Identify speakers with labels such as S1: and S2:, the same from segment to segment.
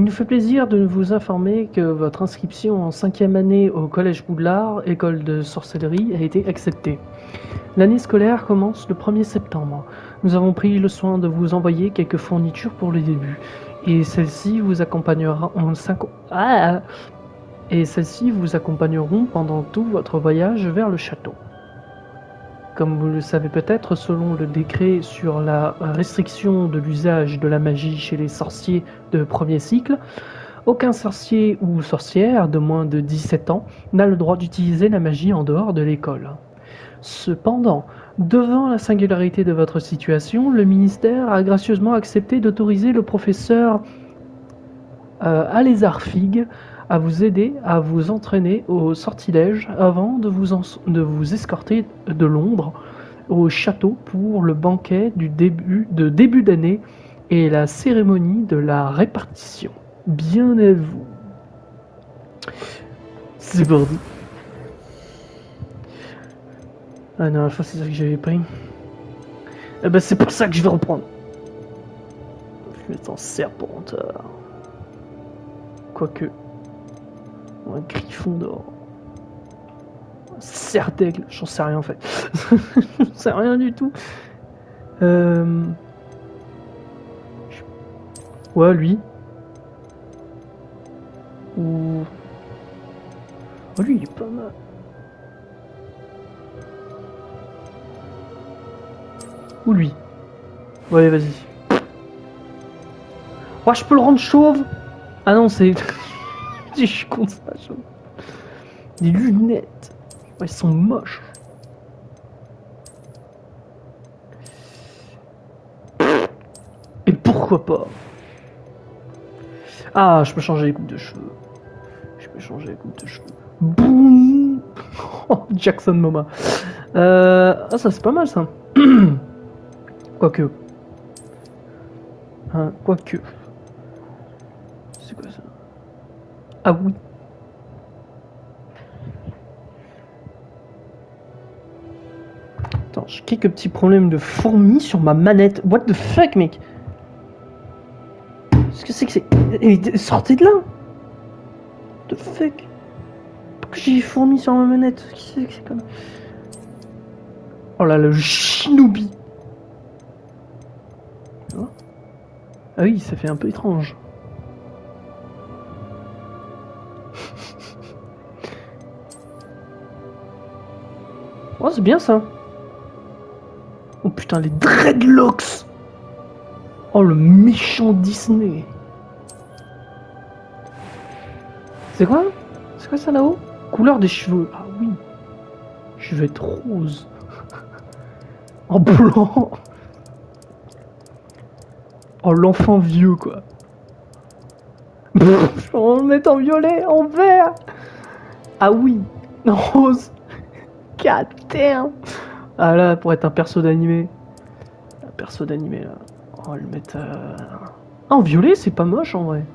S1: Il nous fait plaisir de vous informer que votre inscription en 5e année au Collège Poudlard, école de sorcellerie, a été acceptée. L'année scolaire commence le 1er septembre. Nous avons pris le soin de vous envoyer quelques fournitures pour le début, et celles-ci vous accompagneront pendant tout votre voyage vers le château. Comme vous le savez peut-être, selon le décret sur la restriction de l'usage de la magie chez les sorciers de premier cycle, aucun sorcier ou sorcière de moins de 17 ans n'a le droit d'utiliser la magie en dehors de l'école. Cependant, devant la singularité de votre situation, le ministère a gracieusement accepté d'autoriser le professeur Alézard Fig à vous aider à vous entraîner au sortilège avant de vous escorter de Londres au château pour le banquet de début d'année et la cérémonie de la répartition. Bien à vous. C'est parti. Ah non, la fois c'est ça que j'avais pris. Eh ben c'est pour ça que je vais reprendre. Je vais être en serpentard. Quoique. Ou un griffon d'or. Serre d'aigle, j'en sais rien en fait. J'en sais rien du tout. Ouais, lui. Ou. Oh, lui, il est pas mal. Ou lui. Ouais, vas-y. Oh, je peux le rendre chauve. Ah non, c'est. Je suis con ça, chauve. Des lunettes. Ouais, ils sont moches. Et pourquoi pas? Ah, je peux changer les coupes de cheveux. Je peux changer les coupes de cheveux. Boum. Oh, Jackson Moma. Ah, ça c'est pas mal ça. Quoique. Hein, quoique. C'est quoi ça? Ah oui. Attends, j'ai quelques petits problèmes de fourmis sur ma manette. What the fuck, mec? Qu'est-ce que c'est que c'est? Sortez de là! What the fuck? Pourquoi j'ai des fourmis sur ma manette? Qu'est-ce que c'est comme... Oh là, le shinobi! Ah oui, ça fait un peu étrange. Oh, c'est bien ça. Oh putain, les dreadlocks. Oh, le méchant Disney. C'est quoi? C'est quoi ça là-haut? Couleur des cheveux. Ah oui. Je vais être rose. En blanc. Oh, l'enfant vieux, quoi. Je vais en le mettre en violet, en vert. Ah oui. En rose. God damn. Ah là, pour être un perso d'animé. Un perso d'animé, là. On va le mettre... Ah, en violet, c'est pas moche, en vrai.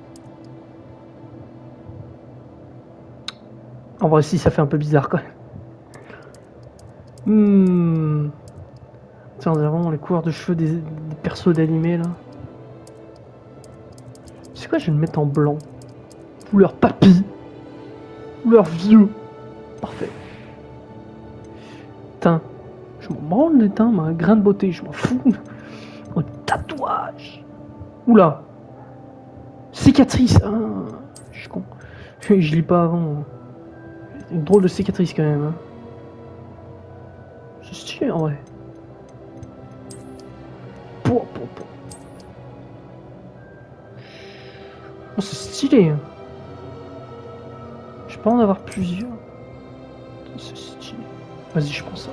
S1: En vrai, si, ça fait un peu bizarre, quand même. Tiens, on a vraiment les couleurs de cheveux des persos d'animé, là. C'est quoi, je vais le mettre en blanc. Couleur papy. Couleur vieux. Parfait. Teint. Je m'en branle les teints, ma grain de beauté, je m'en fous. Oh, tatouage. Oula. Cicatrice. Ah, je suis con. Je lis pas avant. Une drôle de cicatrice quand même. Hein. C'est stylé en vrai. Oh, c'est stylé. Hein. Je peux en avoir plusieurs. C'est stylé. Vas-y, je prends ça.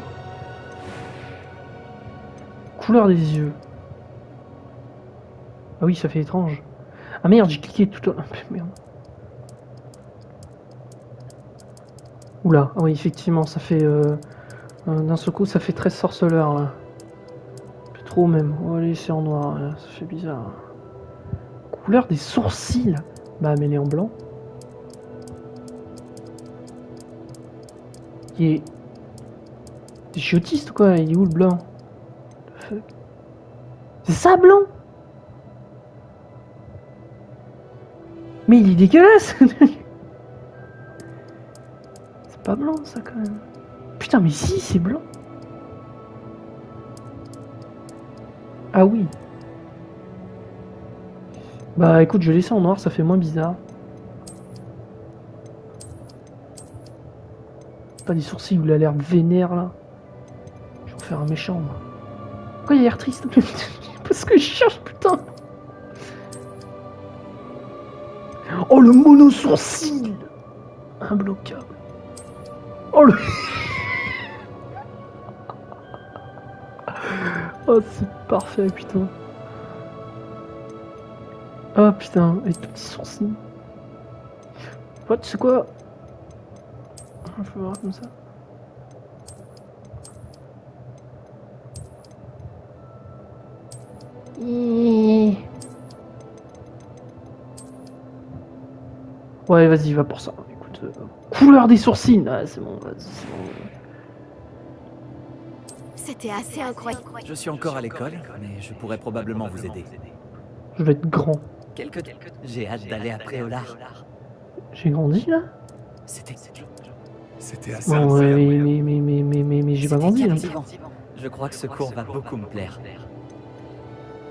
S1: Couleur des yeux. Ah oui, ça fait étrange. Ah merde, j'ai cliqué tout à l'heure. Merde. Oula, ah oui, effectivement, ça fait... d'un seul coup, ça fait très sorceleur, là. Plus trop, même. Oh, allez, c'est en noir, là. Ça fait bizarre. Couleur des sourcils. Bah, mais elle est en blanc. Il est... T'es chiotiste, quoi. Il est où, le blanc? C'est ça, blanc? Mais il est dégueulasse. C'est pas blanc ça quand même. Putain mais si c'est blanc. Ah oui. Bah écoute, je vais laisser en noir, ça fait moins bizarre. Pas des sourcils où il a l'air vénère là. Je vais en faire un méchant moi. Pourquoi il a l'air triste? Parce que je cherche, putain. Oh le mono-sourcil. Imbloquable. Oh le... Oh c'est parfait putain. Oh putain, les tout petits sourcils. Ouais, tu sais quoi? Je peux voir comme ça. Ouais, vas-y, va pour ça. Écoute, couleur des sourcils. Ah, c'est bon, vas-y, c'est bon.
S2: C'était assez incroyable.
S3: Je suis encore à l'école, mais je pourrais probablement vous aider.
S1: Je vais être grand.
S3: J'ai hâte d'aller à Préolard.
S1: J'ai grandi là?
S3: C'était
S4: C'était assez
S1: Bon, ouais,
S4: incroyable.
S1: mais j'ai pas grandi là.
S3: captivant. Je crois que ce cours va beaucoup me plaire.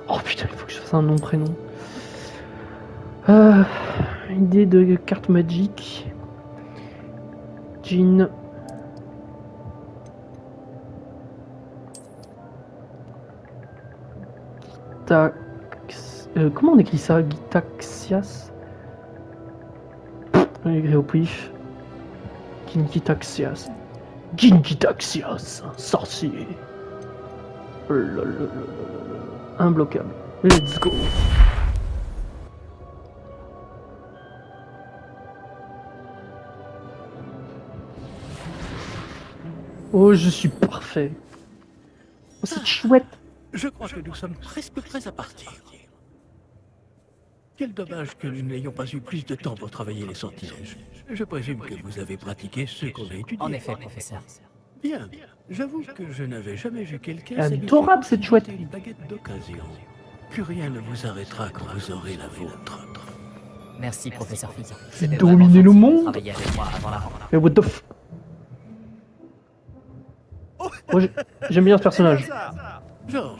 S1: Oh putain, il faut que je fasse un nom prénom. Idée de carte magique. Jean. Comment on écrit ça? Gitaxias? On écrit au pif. Gitaxias. Gitaxias, sorcier. Imbloquable. Let's go. Oh, je suis parfait. Oh, c'est chouette.
S4: Je crois que nous sommes presque prêts à partir. Quel dommage que nous n'ayons pas eu plus de temps pour travailler les sortilèges. Je présume que vous avez pratiqué ceux qu'on a étudiés.
S3: En effet, professeur.
S4: Bien. J'avoue que je n'avais jamais vu quelqu'un
S1: Adorable, cette chouette.
S4: une baguette d'occasion. Plus rien ne vous arrêtera quand vous aurez la vôtre.
S3: Merci, professeur Fig.
S1: J'ai dominé le monde.
S3: Travailler avec moi avant la rentrée.
S1: Mais what the f... Moi, j'aime bien ce personnage.
S4: Georges,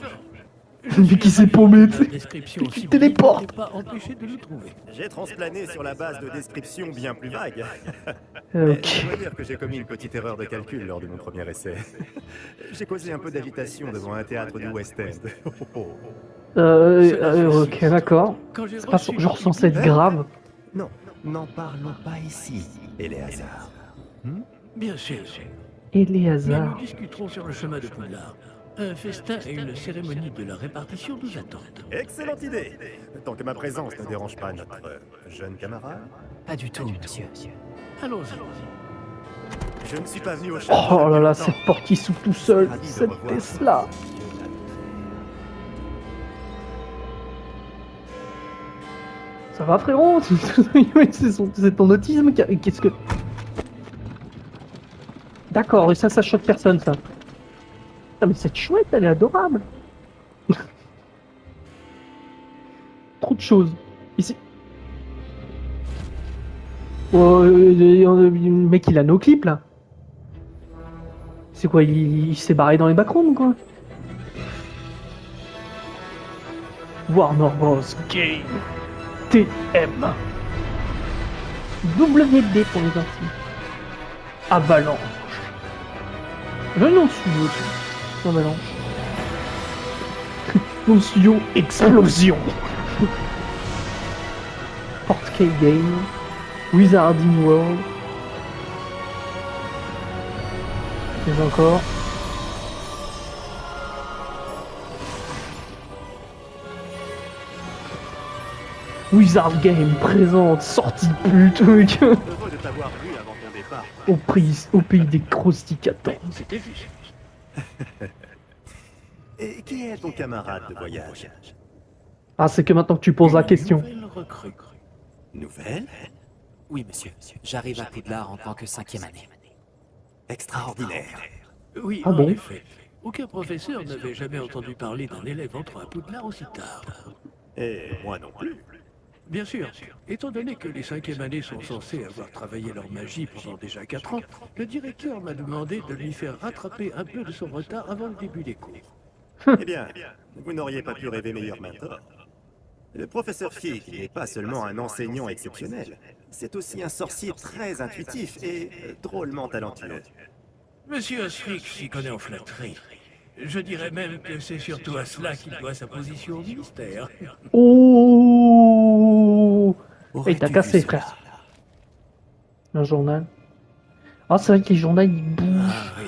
S1: Mais qui s'est paumé, tu sais.
S4: description
S1: Qui
S4: si
S1: téléporte.
S4: vous n'avez pas empêché de le trouver.
S5: J'ai transplané sur la base de descriptions bien plus vagues.
S1: Ok.
S5: Je dois dire que j'ai commis une petite erreur de calcul lors de mon premier essai. J'ai causé un peu d'agitation devant un théâtre du West End.
S1: Ok, d'accord.
S4: Quand j'ai
S1: C'est pas
S4: reçu
S1: genre censé être grave.
S5: Non, n'en parlons pas ici, Éléazar.
S4: Bien sûr.
S1: Et les
S4: Mais
S1: hasards.
S4: nous discuterons sur le chemin de Poudlard. Un festin et une cérémonie de la répartition nous attendent.
S5: Excellente idée. Tant que ma présence ne dérange pas notre jeune camarade.
S3: Pas du tout, monsieur.
S4: Allons-y.
S5: Je ne suis pas venu au château.
S1: Oh là là,
S5: depuis
S1: cette
S5: longtemps.
S1: porte qui s'ouvre tout seul.
S5: Ravi de
S1: Cette
S5: revoir
S1: Tesla. Ça va frérot? C'est ton autisme qui qu'est-ce que... D'accord, et ça choque personne ça. Ah mais cette chouette, elle est adorable. Trop de choses. Ici. Oh, le mec il a nos clips là. C'est quoi, il s'est barré dans les backrooms ou quoi? Warner Bros. Game. TM. WD pour les intimes. Avalanche. Le nom de studio, tu vois. Avalanche. Mon studio Explosion. Portkey Game. Wizarding World. Et encore. Wizard Game présente sortie plus truc
S5: Heureux de t'avoir vu avant ton départ.
S1: au pays des crousticatants.
S4: C'était juste.
S5: Et qui est ton camarade de voyage?
S1: Ah, c'est que maintenant que tu poses la
S4: Une
S1: question.
S4: nouvelle recrue.
S5: Nouvelle?
S3: Oui, monsieur. J'arrive à Poudlard en tant que 5e année.
S5: Extraordinaire.
S4: Oui,
S1: Ah
S4: en
S1: bon?
S4: effet. Aucun professeur n'avait jamais entendu parler d'un élève entrant à Poudlard aussi tard.
S5: Et moi non plus.
S4: Bien sûr. Étant donné que les 5e années sont censées avoir travaillé leur magie pendant déjà 4 ans, le directeur m'a demandé de lui faire rattraper un peu de son retard avant le début des cours.
S5: Eh bien, vous n'auriez pas pu rêver meilleur mentor. Le professeur Fick n'est pas seulement un enseignant exceptionnel, c'est aussi un sorcier très intuitif et drôlement talentueux.
S4: Monsieur Osric s'y connaît en flatterie. Je dirais même que c'est surtout à cela qu'il doit sa position au ministère.
S1: Oh, et t'as
S3: Aurais-tu
S1: cassé,
S3: vu cela?
S1: frère. Un journal. Ah, c'est vrai que les journaux, ils bougent.
S4: Ah oui.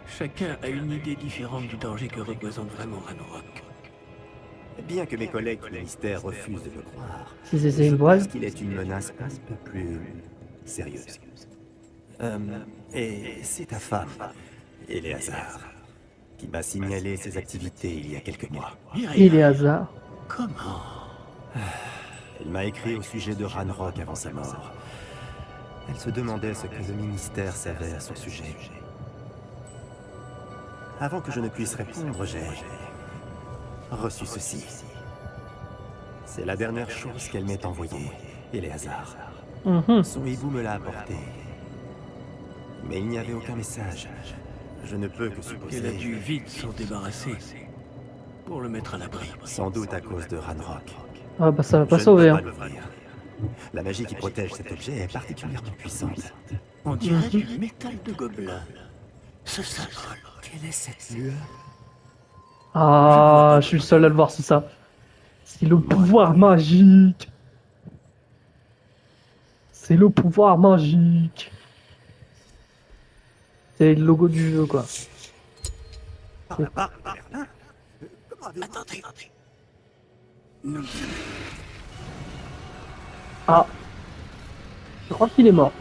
S4: Chacun a une idée différente du danger que représente vraiment Ranrock.
S5: Bien que mes collègues du ministère refusent de le croire,
S1: Si c'est
S5: je
S1: une voile.
S5: pense qu'il est une menace un peu plus sérieuse. Et c'est ta femme, Éléazar, qui m'a signalé ses activités il y a quelques mois.
S1: Et les hasards.
S4: Comment?
S5: Elle m'a écrit au sujet de Ranrock avant sa mort. Elle se demandait ce que le ministère savait à son sujet. Avant que je ne puisse répondre, j'ai reçu ceci. C'est la dernière chose qu'elle m'ait envoyée, Éléazar. Son hibou me l'a apporté. Mais il n'y avait aucun message. Je ne peux que supposer...
S4: Qu'elle a dû vite s'en débarrasser pour le mettre à l'abri.
S5: Sans doute à cause de Ranrock.
S1: Ah bah ça va pas
S5: Je ne
S1: sauver.
S5: peux
S1: Hein.
S5: pas l'ouvrir. La magie qui protège cet objet est particulièrement puissante.
S4: On dirait du métal de gobelin. Ce symbole.
S3: Quelle est cette lueur?
S1: Ah, je suis le seul à le voir, c'est ça. C'est le pouvoir magique. C'est le pouvoir magique. C'est le logo du jeu, quoi.
S4: Attendez. Nous...
S1: Ah. Je crois qu'il est mort.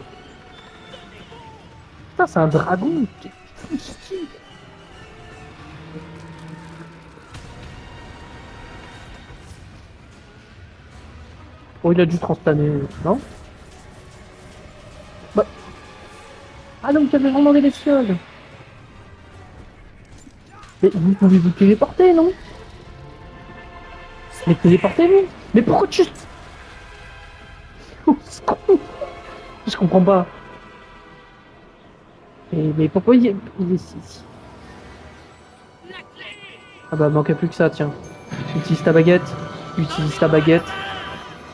S1: Putain, c'est un dragon. C'est fou, style. Oh, il a dû transplaner, non? Bah. Ah donc, il y avait vraiment des bestioles. Mais vous pouvez vous téléporter, non? Mais téléportez-vous. Mais pourquoi tu... Je comprends pas. Mais pourquoi il est ici? Ah bah manquait plus que ça, tiens. Utilise ta baguette. Utilise ta baguette.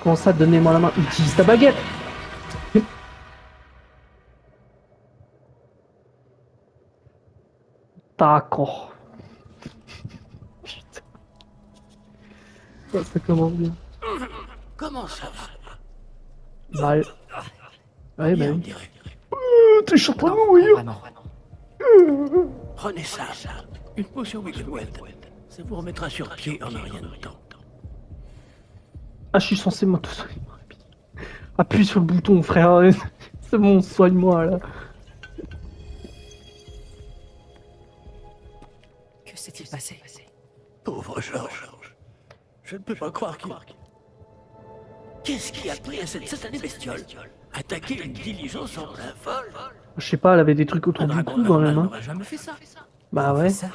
S1: Comment ça, donnez-moi la main? Utilise ta baguette. D'accord. Putain. Ça commence bien.
S4: Comment ça va?
S1: Mal. Ouais, bah
S4: Bien, on
S1: oui.
S4: dirait.
S1: T'es chaud de
S3: Non,
S1: mourir.
S3: pas vraiment.
S4: Prenez ça. Une potion Wiggleweld. Ça vous remettra sur pied en un rien de temps.
S1: Ah, je suis censé m'auto-soigner. Appuie sur le bouton, frère. C'est bon, soigne-moi, là.
S3: Que s'est-il passé?
S4: Pauvre Georges. Je ne peux pas croire qu'il... Qu'est-ce qui a pris à cette satanée bestiole? Attaquer une diligence en plein vol?
S1: Je sais pas, elle avait des trucs autour
S4: Un
S1: du
S4: dragon
S1: cou, quand
S4: normal
S1: même, hein.
S4: n'aurait jamais fait ça.
S1: Bah ouais.
S3: Ça?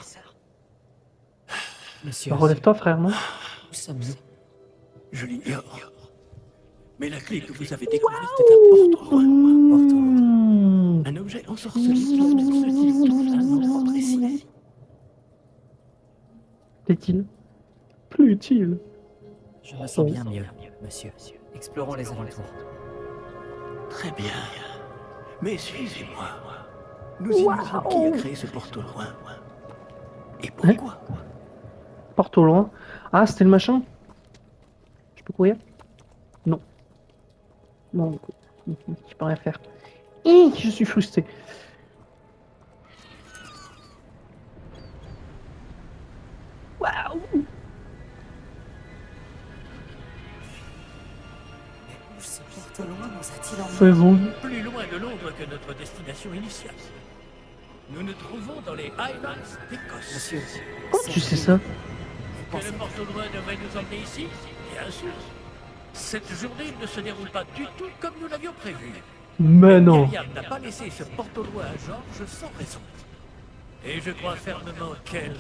S3: Monsieur,
S1: Bah, relève-toi, frère, non?
S3: où sommes-nous?
S4: Je l'ignore. Mais la clé que vous avez découverte est un porte-roi.
S1: Mmh.
S4: Un objet ensorcelé qui se trouve à un endroit précis.
S1: Est-il plus utile?
S3: Je me sens bien mieux, monsieur. Explorons les alentours.
S4: Très bien. Mais suivez-moi. Nous ignorons qui a créé ce porte-roi. Et pourquoi?
S1: Porte au loin. Ah, c'était le machin? Je peux courir? Non. Non, je peux rien faire. Je suis frustré. Waouh!
S3: Où ce porte-loin nous a-t-il emmenés?
S1: Saison.
S4: Plus loin de Londres que notre destination initiale. Nous nous trouvons dans les Highlands d'Écosse.
S3: Monsieur,
S1: Comment tu sais ça?
S4: Que le porte-roi devait nous emmener ici? Bien sûr. Cette journée ne se déroule pas du tout comme nous l'avions prévu.
S1: Mais non.
S4: Myriam n'a pas laissé ce porte-roi à Georges sans raison. Et je crois fermement qu'elle,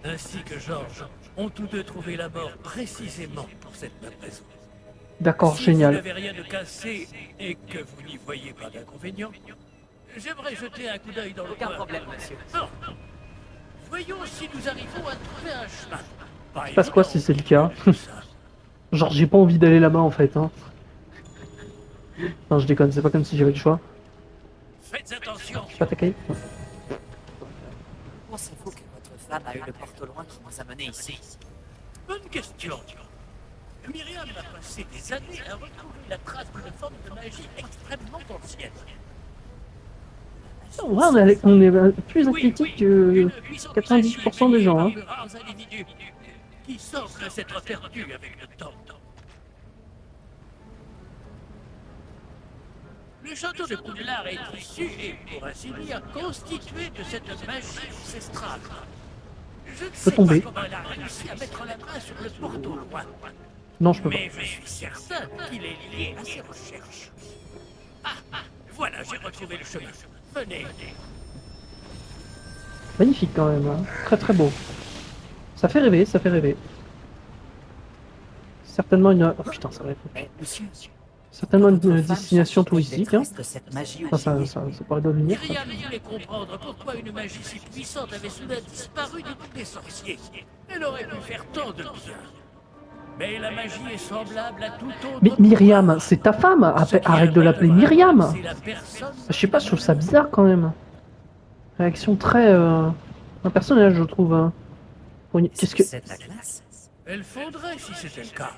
S4: ainsi que Georges, ont tous deux trouvé la mort précisément pour cette même raison.
S1: D'accord,
S4: Si
S1: génial.
S4: vous n'avez rien de cassé et que vous n'y voyez pas d'inconvénient, j'aimerais jeter un coup d'œil dans le
S3: Aucun
S4: coin.
S3: problème, monsieur.
S4: Bon. Voyons si nous arrivons à trouver un chemin. Pas
S1: Il se passe quoi
S4: évident,
S1: si c'est le cas?
S4: tout ça.
S1: Genre, j'ai pas envie d'aller là-bas en fait. Hein. Non, je déconne, c'est pas comme si j'avais le choix.
S4: Faites attention.
S1: Je suis pas attaqué.
S3: Pensez-vous que votre femme a eu le porte au loin qui nous a menés ici?
S4: Bonne question. Myriam a passé des années à retrouver la trace d'une forme de magie extrêmement ancienne.
S1: Ouais, on est plus
S4: Oui,
S1: athlétique que
S4: une puissante
S1: 90% des gens. Hein.
S4: magie par de rares individus qui semblent s'être perdus avec le temps. Le château de Poudlard est issu et, pour ainsi dire, constitué de cette magie ancestrale. Je ne sais pas
S1: tomber.
S4: comment elle a réussi à mettre la main sur le porte au loin,
S1: Non, je peux pas.
S4: mais je suis certain qu'il est lié à ses recherches. Voilà, j'ai retrouvé le chemin. Venez.
S1: Magnifique quand même. Hein. Très très beau. Ça fait rêver, ça fait rêver. Certainement une. Oh putain, ça va être.
S3: Mais, monsieur,
S1: Certainement une
S3: votre femme
S1: destination
S3: cherche peut-être
S1: touristique.
S3: des
S1: Hein.
S3: traces de cette magie
S1: Ça pourrait devenir. Ça.
S4: Myriam voulait comprendre pourquoi une magie si puissante avait soudain disparu du monde des sorciers. Elle aurait pu faire tant de bien. Mais la magie est semblable à tout autre.
S1: Mais Myriam, c'est ta femme.
S4: Ce qui
S1: Arrête de l'appeler
S4: importe
S1: Myriam.
S4: vraiment, c'est la personne
S1: Je sais pas, je trouve ça bizarre quand même. Réaction très. Un personnage, je trouve. Hein. Qu'est-ce que.
S3: C'est de la classe.
S4: Elle faudrait si c'était le cas.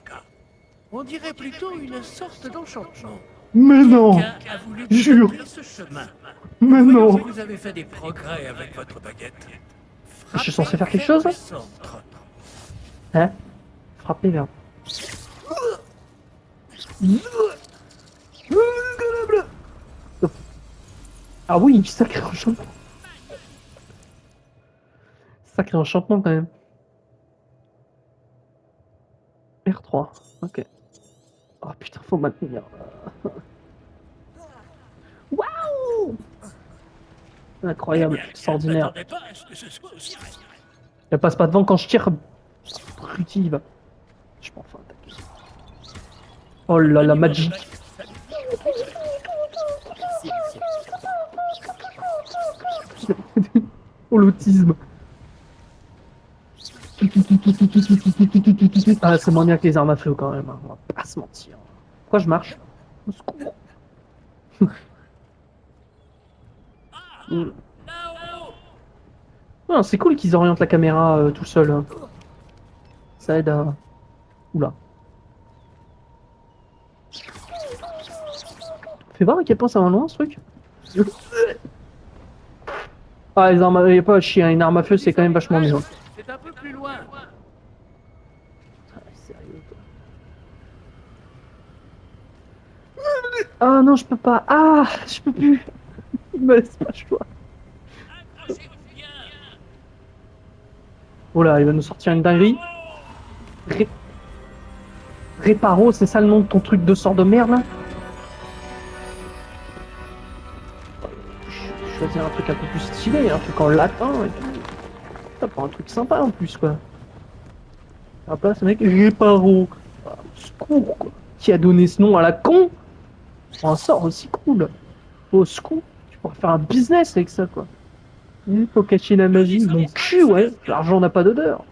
S4: On dirait plutôt une sorte d'enchantement.
S1: Mais non.
S4: Quelqu'un a voulu
S1: Jure.
S4: bloquer ce chemin.
S1: Mais
S4: Voyons
S1: non.
S4: si vous avez fait des progrès avec votre baguette.
S1: Je suis censé faire quelque
S4: Frappez
S1: chose
S4: vers le centre.
S1: Hein. Frapper vers. Ah oui, sacré enchantement. Sacré enchantement quand même. R3, ok. Oh putain, faut maintenir. Waouh! Incroyable,
S4: Eh bien,
S1: extraordinaire.
S4: n'attendez pas à ce que ce soit aussi rapide.
S1: Elle passe pas devant quand je tire. Rudy, il va. Je m'en fous attaquer. Oh là la magie.
S3: Merci, monsieur.
S1: Oh l'autisme. Ah, c'est moins bien que les armes à feu quand même, hein. On va pas se mentir. Pourquoi je marche? Au secours. Non, c'est cool qu'ils orientent la caméra tout seul. Hein. Ça aide à. Oula. Fais voir à quel point ça va loin ce truc. Ah, les armes à... y a pas à chier, hein. Une arme à feu c'est quand même vachement mieux.
S4: C'est un peu plus loin.
S1: Ah, sérieux, toi. Ah non, je peux pas. Ah, je peux plus. Il me laisse pas le choix.
S4: Accrochez-vous bien.
S1: Oh là, il va nous sortir une dinguerie. Réparo, c'est ça le nom de ton truc de sort de merde là? Je choisir un truc un peu plus stylé, un truc en latin et tout. Ça prend un truc sympa en plus quoi. À la place, mec, Réparo. Ah, au secours quoi. Qui a donné ce nom à la con? Un sort aussi cool. Au secours. Tu pourrais faire un business avec ça quoi. Il faut cacher la magie. Mon cul, ouais. L'argent n'a pas d'odeur.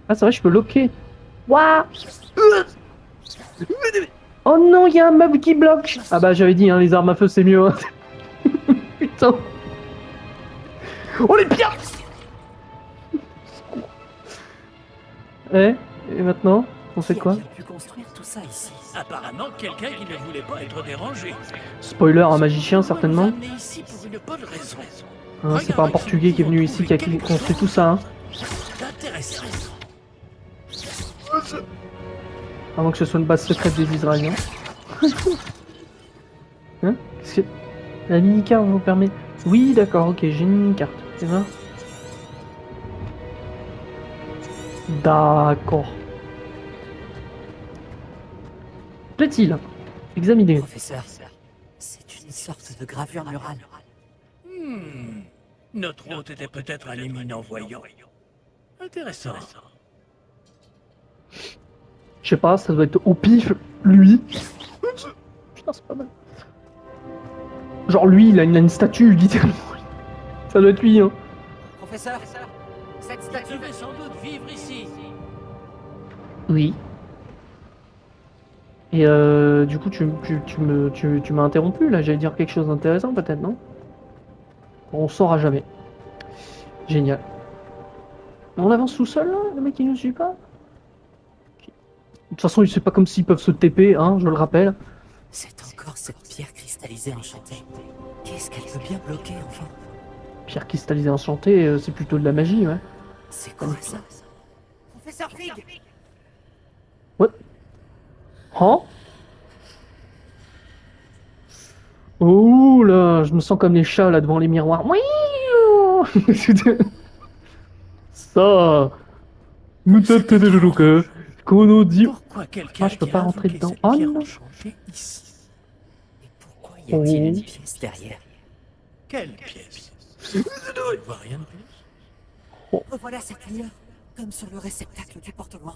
S1: Ah, c'est vrai, je peux loquer. Waouh! Oh non, il y a un meuble qui bloque. Ah bah, j'avais dit, hein, les armes à feu, c'est mieux. Hein. Putain. Oh, les pirates! Et maintenant, on fait quoi?
S3: Qui a pu construire tout ça ici?
S4: Apparemment, quelqu'un qui ne voulait pas être dérangé.
S1: Spoiler, un magicien,
S4: On
S1: certainement.
S4: nous a amenés ici pour une bonne raison.
S1: Hein, c'est pas un Portugais qui est venu ici qui a construit tout ça. Hein.
S4: C'est intéressant.
S1: Avant que ce soit une base secrète des Israéliens. Hein? Qu'est-ce que... La mini-carte vous permet... Oui, d'accord, ok, j'ai une mini-carte. C'est ça? D'accord. Plaît-il? Examinez.
S3: Professeur, c'est une sorte de gravure murale.
S4: Notre hôte était peut-être un éminent voyant. Intéressant.
S1: Je sais pas, ça doit être au pif, lui. Putain, c'est pas mal. Genre lui, il a une statue, littéralement. Ça doit être lui, hein.
S3: Professeur, cette statue...
S4: Tu vais sans doute vivre ici.
S1: Oui. Et du coup, tu m'as interrompu, là. J'allais dire quelque chose d'intéressant, peut-être, non? On saura jamais. Génial. On avance tout seul, là? Le mec, il nous suit pas? De toute façon, c'est pas comme s'ils peuvent se TP, hein, je le rappelle.
S3: C'est encore cette pierre cristallisée enchantée. Qu'est-ce qu'elle peut bien bloquer, enfin?
S1: Pierre cristallisée enchantée, c'est plutôt de la magie, ouais.
S3: C'est quoi ça?
S2: Professeur Fig.
S1: Hein? Oh là, je me sens comme les chats, là, devant les miroirs. Oui. Ça...
S4: Pourquoi quelqu'un
S1: je peux pas rentrer
S4: invoqué
S1: dedans.
S4: cette
S1: Oh
S4: pierre
S1: non.
S4: enchantée ici?
S3: Et pourquoi y a-t-il
S1: Oh.
S3: une pièce derrière?
S4: Quelle pièce? Je ne vois rien de plus.
S3: Revoilà cette lueur, comme sur le réceptacle du porte-loin.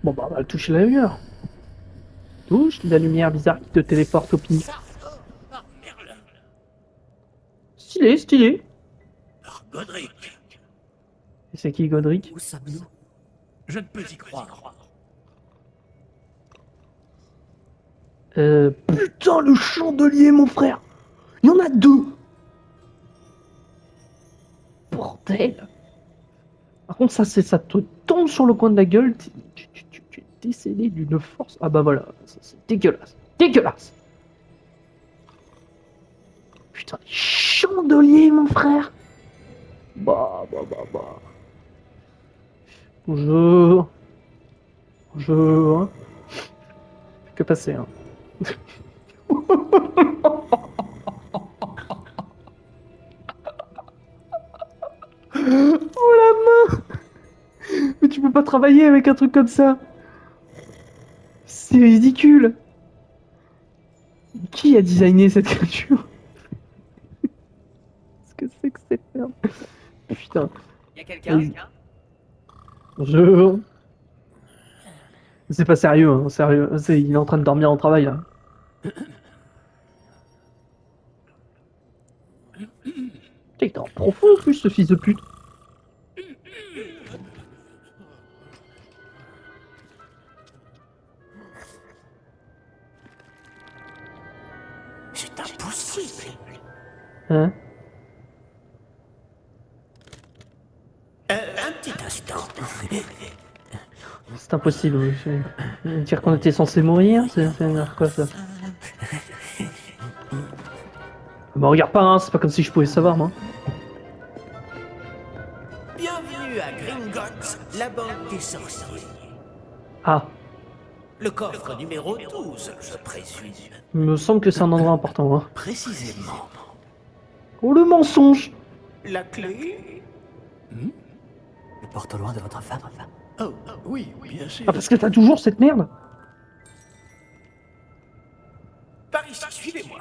S1: Bon bah, on va toucher la lumière. Touche la lumière bizarre qui te téléporte au pif.
S4: Ah, Merlin.
S1: Stylé, stylé.
S4: Par Godric.
S1: Et c'est qui Godric?
S3: Où sommes-nous?
S4: Je ne peux y croire.
S1: Putain, le chandelier, mon frère. Il y en a deux. Bordel. Par contre, ça te tombe sur le coin de la gueule. Tu es décédé d'une force. Ah bah voilà, ça, c'est dégueulasse. Dégueulasse. Putain, les chandeliers, mon frère. Bah. Bonjour. Bonjour. Que passer, hein. Oh la main! Mais tu peux pas travailler avec un truc comme ça! C'est ridicule! Qui a designé cette créature? Qu'est-ce que c'est que cette merde? Putain.
S3: Y'a quelqu'un?
S1: Vas-y. Bonjour. C'est pas sérieux, hein, sérieux. Il est en train de dormir en travail, là. Putain, il est en profond en plus, ce fils de pute.
S3: C'est impossible.
S1: Hein?
S3: Un petit instant.
S1: C'est impossible. Dire qu'on était censé mourir, c'est quoi ça? Bah regarde pas, hein, c'est pas comme si je pouvais savoir, moi.
S6: Bienvenue à Gringotts, la banque des sorciers.
S1: Ah,
S6: Le coffre numéro 12, je présume.
S1: il me semble que c'est un endroit important, hein.
S6: Précisément.
S1: Oh le mensonge!
S6: La clé?
S3: Le porte-loin de votre femme?
S4: Oh, oui, bien sûr.
S1: Ah parce que t'as toujours cette merde?
S6: Par ici, suivez-moi.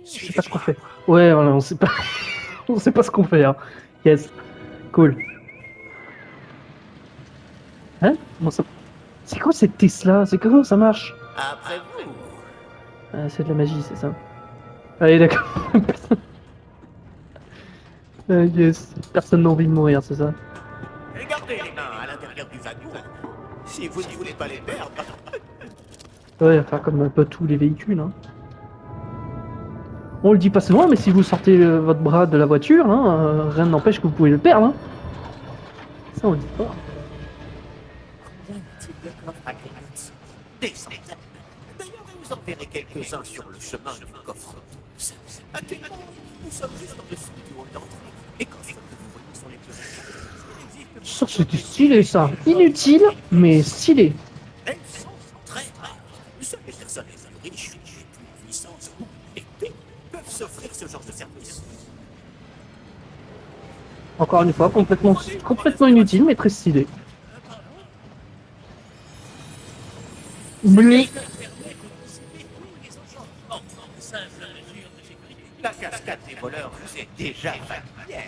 S1: Je sais pas ce qu'on fait. Ouais, voilà, on sait pas. On sait pas ce qu'on fait, hein. Yes. Cool. Hein? Comment ça... C'est quoi cette Tesla? C'est comment ça marche?
S6: Après vous.
S1: Ah, c'est de la magie, c'est ça. Allez, d'accord. Yes. Personne n'a envie de mourir, c'est ça?
S6: Et gardez les mains à l'intérieur du wagon. Si vous ne voulez pas les perdre.
S1: Ouais, enfin comme un peu tous les véhicules, hein. On le dit pas souvent, mais si vous sortez votre bras de la voiture, hein, rien n'empêche que vous pouvez le perdre, hein. Ça, on le dit pas.
S3: Combien y a-t-il de coffres à Gringotts?
S6: Des centaines. D'ailleurs, vous en verrez quelques-uns sur le chemin du coffre 12. Actuellement, nous sommes juste en dessous du hall d'entrée. Et quand ce que vous voyez sont les plus
S1: Ça, c'était stylé, ça. Inutile, mais stylé.
S6: elles sont très rares. Seules les personnes les plus riches, les plus puissantes ou épées peuvent s'offrir ce genre de service.
S1: Encore une fois, complètement inutile, mais très stylé. Mais...
S6: La cascade des voleurs vous est déjà familière.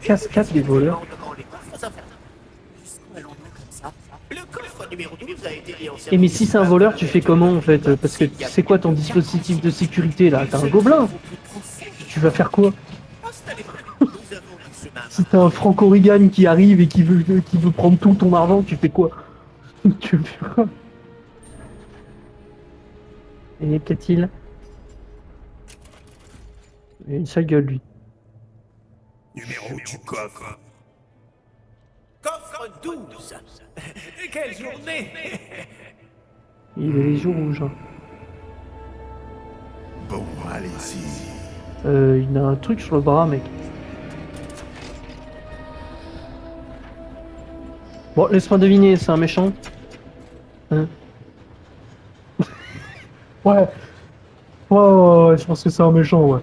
S1: Cascade des voleurs.
S6: Devant les coffres infernaux. Jusqu'où allons-nous comme ça? Le coffre numéro 12 a été mis en service.
S1: Et mais si c'est un voleur, tu fais comment en fait? Parce que c'est quoi ton dispositif de sécurité là? T'as un gobelin? Tu vas faire quoi?
S6: Installez-vous. Nous avons du chemin.
S1: Si t'as un franc-origami qui arrive et qui veut prendre tout ton argent, tu fais quoi? Tu fais quoi? Et qu'a-t-il? Il a une sale gueule lui.
S4: Numéro du coffre.
S6: Coffre 12. Quelle journée!
S1: Il a les yeux rouges. Hein.
S4: Bon, allez-y.
S1: Il a un truc sur le bras, mec. Bon, laisse-moi deviner, c'est un méchant. Hein? Ouais. Ouais, je pense que c'est un méchant, ouais.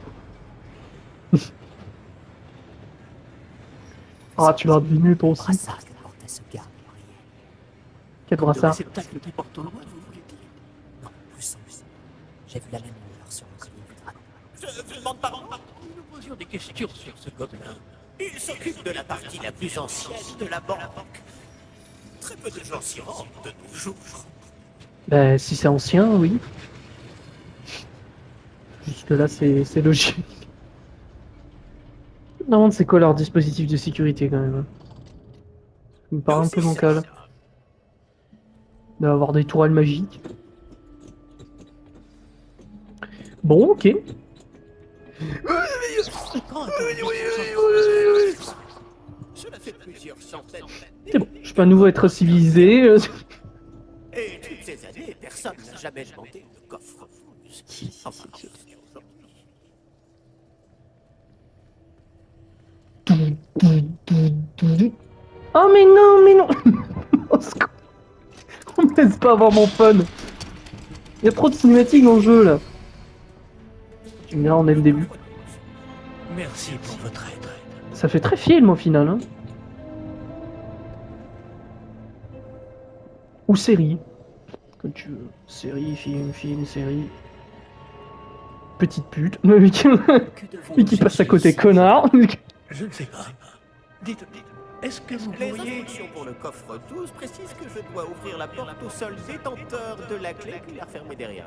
S1: Ah, tu l'as deviné toi aussi.
S3: Brassard que portait ce garde.
S1: Quel
S3: Le
S1: brassard?
S3: réceptacle qui porte au loin, vous voulez dire? Non, plus simple. J'ai vu la même lueur sur le collier du dragon.
S6: Je vous demande pardon.
S4: Nous nous posions des questions sur ce gobelin.
S6: Il s'occupe de la partie la plus ancienne de la banque. Très peu de gens s'y rendent de nos jours.
S1: Ben, si c'est ancien, oui. Jusque-là, c'est logique. Non, c'est quoi leur dispositif de sécurité quand même? Ça me paraît un peu bancal. D'avoir des tourelles magiques. Bon, ok.
S6: Cela fait plusieurs centaines d'années.
S1: C'est bon, je peux à nouveau être civilisé.
S6: Et toutes ces années, personne n'a jamais demandé de coffre. Enfin, jusqu'à aujourd'hui.
S1: Oh mais non Au secours. On me laisse pas avoir mon fun. Il y a trop de cinématiques dans le jeu là. Tu me diras, on est le début.
S4: Merci pour votre aide.
S1: Ça fait très film au final. Hein. Ou série. Comme tu veux. Série, film, série. Petite pute. Mais qui passe à côté, connard.
S4: Je ne sais pas. Dites, est-ce que vous
S6: Les
S4: pourriez...
S6: instructions pour le coffre 12 précisent que je dois ouvrir la porte au seul détenteur de la clé qui l'a refermée derrière.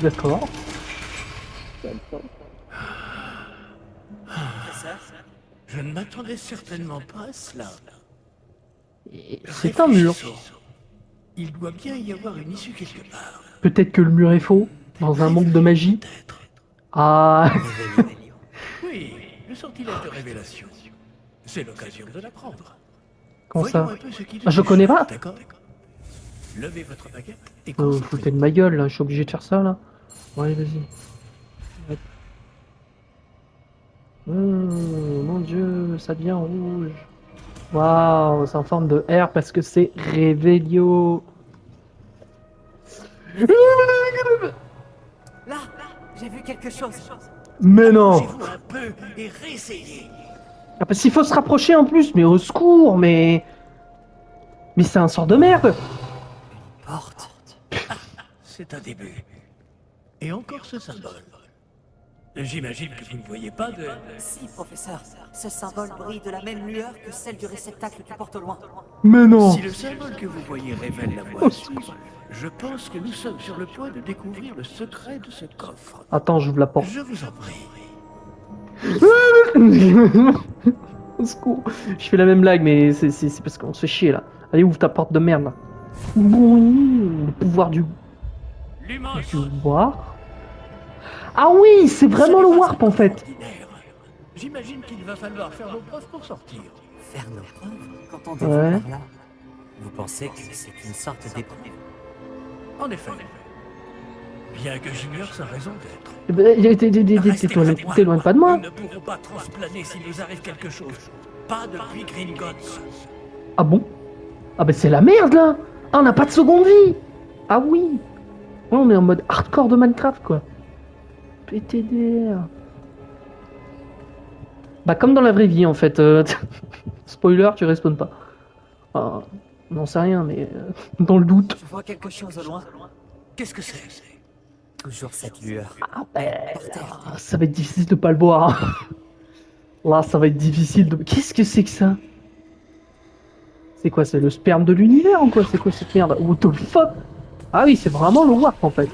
S1: D'accord.
S4: Je ne m'attendais certainement pas à cela.
S1: C'est un mur.
S4: Réfléchissons. Il doit bien y avoir une issue quelque part.
S1: Peut-être que le mur est faux. Dans un monde de magie.
S4: Peut-être.
S1: Ah.
S4: Oui, le sortilège de révélation. C'est l'occasion de l'apprendre.
S1: Comment ça?
S4: Voyons un peu ce qui
S1: Ah, je connais pas.
S4: D'accord. Levez votre baguette et
S1: Oh,
S4: concentrez-vous.
S1: foutez de ma gueule là, je suis obligé de faire ça là. Ouais, vas-y. Ouais. Mon dieu, ça devient rouge. Waouh, c'est en forme de R parce que c'est Révélio.
S2: Là, j'ai vu quelque chose.
S1: Mais non!
S4: Approchez-vous un peu et réessayez.
S1: Ah, parce qu'il faut se rapprocher en plus, mais au secours, mais. Mais c'est un sort de merde!
S3: Porte.
S4: C'est un début. Et encore ce symbole. J'imagine que vous ne voyez pas de...
S2: Si, professeur, ce symbole brille de la même lueur que celle du réceptacle qui porte au loin.
S1: Mais non!
S4: Si le symbole que vous voyez révèle la voie à suivre, je pense que nous sommes sur le point de découvrir le secret de ce coffre.
S1: Attends, j'ouvre la porte.
S4: Je vous en prie.
S1: Au secours. Je fais la même blague, mais c'est parce qu'on se fait chier là. Allez, ouvre ta porte de merde là. Oui, le pouvoir du warp. Ah oui, c'est vraiment le warp en fait.
S4: J'imagine qu'il va falloir faire nos preuves pour sortir.
S3: Faire nos preuves? Qu'entendez-vous
S1: Ouais.
S3: par là? Vous pensez que c'est une sorte d'épreuve?
S4: En effet. Bien que j'ignore sa raison d'être.
S1: Eh ben,
S4: Restez près de moi.
S1: T'éloignes pas de moi.
S4: Nous ne pourrons pas transplaner s'il nous arrive quelque chose. Pas depuis Gringotts.
S1: Ah bon? Ah bah c'est la merde là. Ah, on n'a pas de seconde vie. Ah oui. Ouais, on est en mode hardcore de Minecraft quoi. PTDR. Bah comme dans la vraie vie en fait. Spoiler, tu respawns pas. Ah, on n'en sait rien, mais dans le doute.
S2: Je vois quelque chose au loin.
S4: Qu'est-ce que c'est?
S3: toujours cette lueur.
S1: Ah ben, là, ça va être difficile de pas le boire. Hein. Là, ça va être difficile de... Qu'est-ce que c'est que ça? C'est quoi? C'est le sperme de l'univers ou quoi? C'est quoi cette merde? What the fuck? Ah oui, c'est vraiment le warp en fait.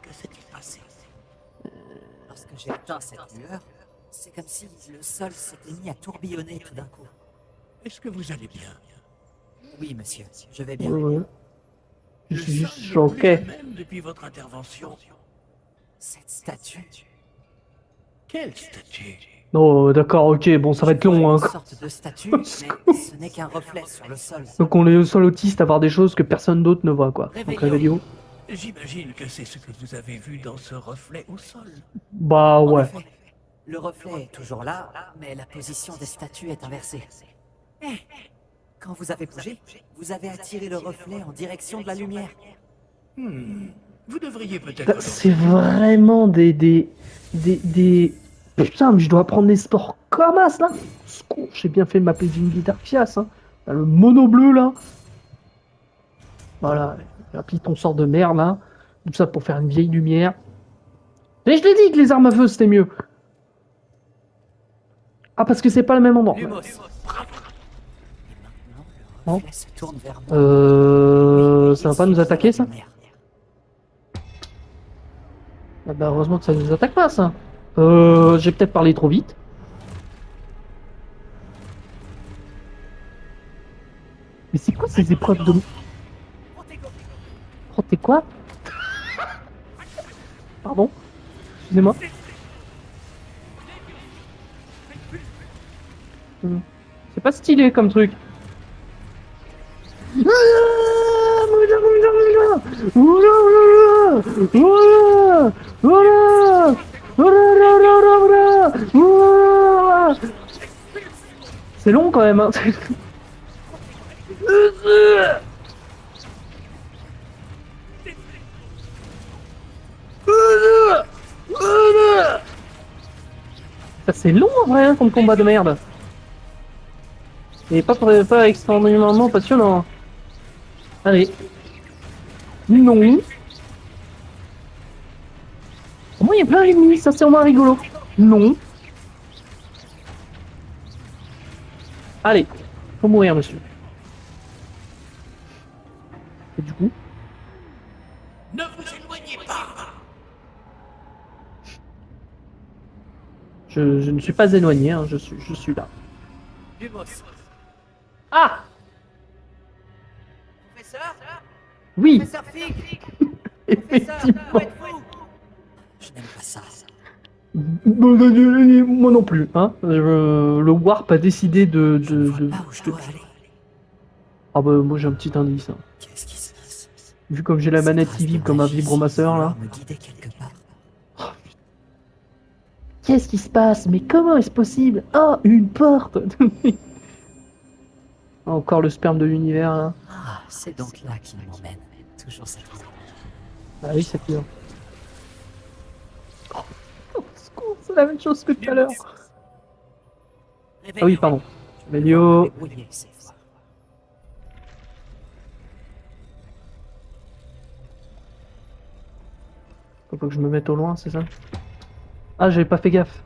S6: Que s'est-il passé?
S3: Lorsque j'ai atteint cette lueur, c'est comme si le sol s'était mis à tourbillonner tout d'un coup.
S4: Est-ce que vous allez bien?
S3: Oui, monsieur, je vais bien.
S1: Ouais. Je
S4: Le
S1: suis juste
S4: sol n'est plus
S1: choqué.
S4: le même depuis votre intervention.
S3: Cette statue,
S4: Quelle statue?
S1: Oh, d'accord, ok, bon, ça va être long. Hein.
S3: une sorte de statue, mais ce n'est qu'un reflet sur le sol.
S1: Donc on est au sol autiste à voir des choses que personne d'autre ne voit, quoi. Donc réveillons.
S4: J'imagine que c'est ce que vous avez vu dans ce reflet au sol.
S1: Bah
S3: En
S1: ouais.
S3: effet, le reflet est toujours là, mais la position des statues est inversée. Quand vous avez bougé, vous avez attiré le reflet en direction de la lumière.
S4: Vous devriez peut-être...
S1: C'est vraiment des... Putain, mais je dois apprendre les sports comme as, là. J'ai bien fait de m'appeler Jingy Darkias, hein. Là, le mono bleu, là. Voilà, un piton sort de merde, là. Tout ça pour faire une vieille lumière. Mais je l'ai dit que les armes à feu, c'était mieux. Ah, parce que c'est pas le même endroit.
S3: Lumos. Et maintenant, le reflet se tourne vers moi.
S1: Ça va pas nous attaquer, ça? Ah bah heureusement que ça nous attaque pas, ça. J'ai peut-être parlé trop vite. Mais c'est quoi ces épreuves de... T'es quoi? Pardon? Excusez-moi. C'est pas stylé comme truc. C'est long quand même. Hein. Ça c'est long en vrai hein, comme combat de merde. Et pas extraordinairement passionnant. Allez. Non. Au moins il y a plein d'ennemis, ça c'est au moins rigolo. Non. Allez. Faut mourir monsieur. Et du coup
S6: Ne vous éloignez pas!
S1: je ne suis pas éloigné, hein, je suis là.
S3: Lumos.
S1: Ah
S3: Professeur?
S1: oui.
S3: Professeur Fig!
S1: Effectivement.
S3: Où êtes-vous? Je n'aime pas ça.
S1: Moi non plus. Hein. Le Warp a décidé de...
S3: Je ne vois pas où je dois aller.
S1: Ah bah moi j'ai un petit indice. Hein.
S3: Qu'est-ce qui se passe?
S1: Vu comme j'ai la manette
S3: Cette
S1: qui
S3: trace
S1: vibre
S3: de
S1: comme un
S3: magie
S1: vibromasseur là.
S3: semble me guider quelque part.
S1: Qu'est-ce qui se passe? Mais comment est-ce possible? Oh, une porte. Encore le sperme de l'univers là.
S3: Ah, c'est donc là qu'il m'emmène. Toujours cette idée.
S1: Ah oui, c'est clair. Oh, c'est la même chose que tout à l'heure. Ah oui, pardon. Mélio.
S3: Débrouillé cette fois.
S1: Faut que je me mette au loin, c'est ça? Ah, j'avais pas fait gaffe.